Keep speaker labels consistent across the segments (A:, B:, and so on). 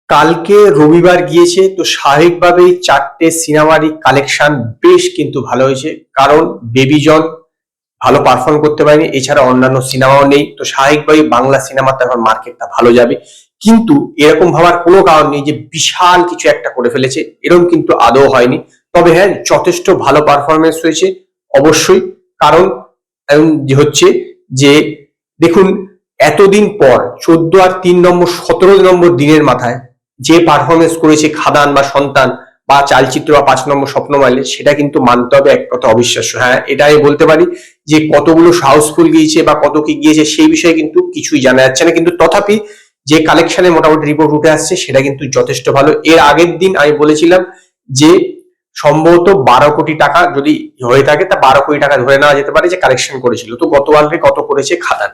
A: কালকে রবিবার গিয়েছে তো স্বাভাবিকভাবেই 4টে সিনেমারই কালেকশন বেশ কিন্তু ভালো হয়েছে, কারণ বেবি জন ভালো পারফর্ম করতে পারেনি, এছাড়া অন্যান্য সিনেমাও নেই, তো স্বাভাবিকভাবেই বাংলা সিনেমাতে এখন মার্কেটটা ভালো যাবে। কিন্তু এরকম ভাবার কোনো কারণ নেই যে বিশাল কিছু একটা করে ফেলেছে, এরকম কিন্তু আদৌ হয়নি। তবে হ্যাঁ, যথেষ্ট ভালো পারফরমেন্স হয়েছে অবশ্যই। কারণ হচ্ছে যে দেখুন, এতদিন পর 14 আর 3 নম্বর 17 নম্বর দিনের মাথায় যে পারফরমেন্স করেছে খাদান বা সন্তান বা চালচিত্র বা 5 নম্বর স্বপ্নমালে, সেটা কিন্তু মানতে হবে এক কথা অবিশ্বাস্য। হ্যাঁ, এটা আমি বলতে পারি যে কতগুলো হাউসফুল গিয়েছে বা কত কি গিয়েছে সেই বিষয়ে কিন্তু কিছুই জানা যাচ্ছে না, কিন্তু তথাপি যে কালেকশনে মোটামুটি রিপোর্ট উঠে আসছে সেটা কিন্তু যথেষ্ট ভালো। এর আগের দিন আমি বলেছিলাম যে সম্ভবত 12 কোটি টাকা যদি হয়ে থাকে, তা 12 কোটি টাকা ধরে নেওয়া যেতে পারে যে কালেকশন করেছিল। তো গতকালকে কত করেছে খাদান?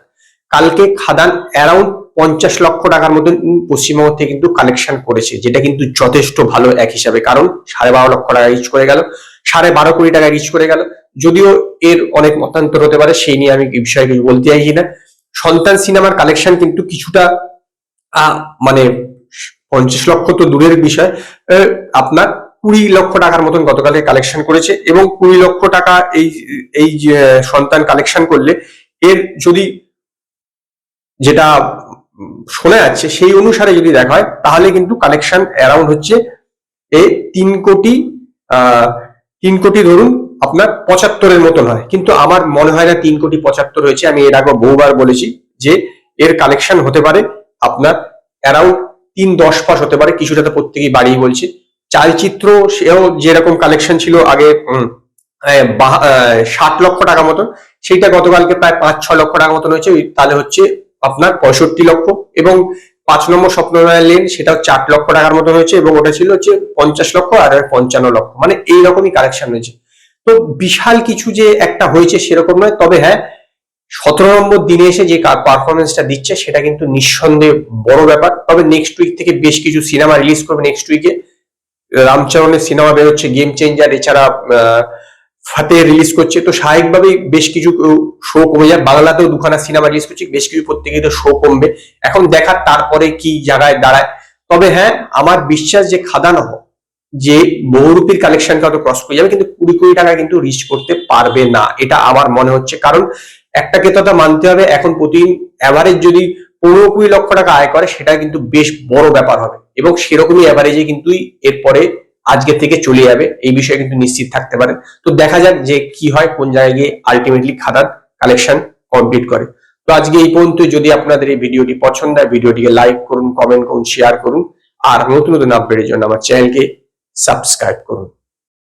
A: কালকে খাদান অ্যারাউন্ড 50 লক্ষ টাকার মতন পশ্চিমবঙ্গ থেকে কিন্তু কালেকশন করেছে, যেটা কিন্তু যথেষ্ট ভালো এক হিসাবে। কারণ 12.5 লক্ষ টাকা রিচ করে গেল, 12.5 কোটি টাকা রিচ করে গেল। যদিও এর অনেক মতান্তর হতে পারে, সেই নিয়ে আমি এই বিষয়ে কিছু বলতে চাইছি না। সন্তান সিনেমার কালেকশন কিন্তু কিছুটা মানে 50 লক্ষ তো দূরের বিষয়, আপনার 20 লক্ষ টাকার মতন গতকালকে কালেকশন করেছে। এবং 20 লক্ষ টাকা এই এই সন্তান কালেকশন করলে, এর যদি যেটা শোনা যাচ্ছে সেই অনুসারে যদি দেখা হয়, তাহলে কিন্তু কালেকশন অ্যারাউন্ড হচ্ছে 3 কোটি ধরুন আপনার 75-এর মতন হয়। কিন্তু আমার মনে হয় না 3.75 কোটি হয়েছে। আমি এর আগে বহুবার বলেছি যে এর কালেকশন হতে পারে আপনার অ্যারাউন্ড 3-10 পাস হতে পারে, কিছুটা তো প্রত্যেকেই বাড়িয়ে বলছে। চালচিত্র সেও যেরকম কালেকশন ছিল আগে 60 লক্ষ টাকা মতন, সেইটা গতকালকে প্রায় 5-6 লক্ষ টাকা মতন হয়েছে, তাহলে হচ্ছে আপনার 65 লক্ষ। এবং 5 নম্বর স্বপ্ননয়ন লেন সেটাও 8 লক্ষ টাকার মতন হয়েছে, এবং ওটা ছিল হচ্ছে 50 লক্ষ আর 55 লক্ষ, মানে এইরকমই কালেকশন হয়েছে। তো বিশাল কিছু যে একটা হয়েছে সেরকম নয়। তবে হ্যাঁ, 17 নম্বর দিনে এসে যে পারফরমেন্সটা দিচ্ছে সেটা কিন্তু নিঃসন্দেহে বড় ব্যাপার। তবে নেক্সট উইক থেকে বেশ কিছু সিনেমা রিলিজ করবে। নেক্সট উইকে রামচরণের সিনেমা বেরোচ্ছে, গেম চেঞ্জার, এছাড়া ফাতে রিলিজ করছে। তো স্বাভাবিকভাবেই বেশ কিছু শো কমে যায়। বাংলাতেও 2খানা সিনেমা রিলিজ করছে, বেশ কিছু প্রত্যেকেই তো শো কমবে। এখন দেখার তারপরে কি জায়গায় দাঁড়ায়। তবে হ্যাঁ, আমার বিশ্বাস যে খাদান যে বহুরূপীর কালেকশনটা হয়তো ক্রস করে যাবে, কিন্তু 20 কোটি টাকা কিন্তু রিচ করতে পারবে না, এটা আমার মনে হচ্ছে। কারণ একটা কথা মানতে হবে, এখন প্রতিদিন অ্যাভারেজ যদি 15-20 লক্ষ টাকা আয় করে, সেটা কিন্তু বেশ বড় ব্যাপার হবে। এবং সেরকমই অ্যাভারেজে কিন্তু এরপরে আজকে থেকে চলে যাবে, এই বিষয়ে কিন্তু নিশ্চিত থাকতে পারে। তো দেখা যাক যে কি হয়, কোন জায়গায় গিয়ে আলটিমেটলি খাদান কালেকশন কমপ্লিট করে। তো আজকে এই পর্যন্ত। যদি আপনাদের এই ভিডিওটি পছন্দ হয়, ভিডিওটিকে লাইক করুন, কমেন্ট করুন, শেয়ার করুন। আর নতুন নতুন আপডেটের জন্য আমার চ্যানেলকে সাবস্ক্রাইব করুন।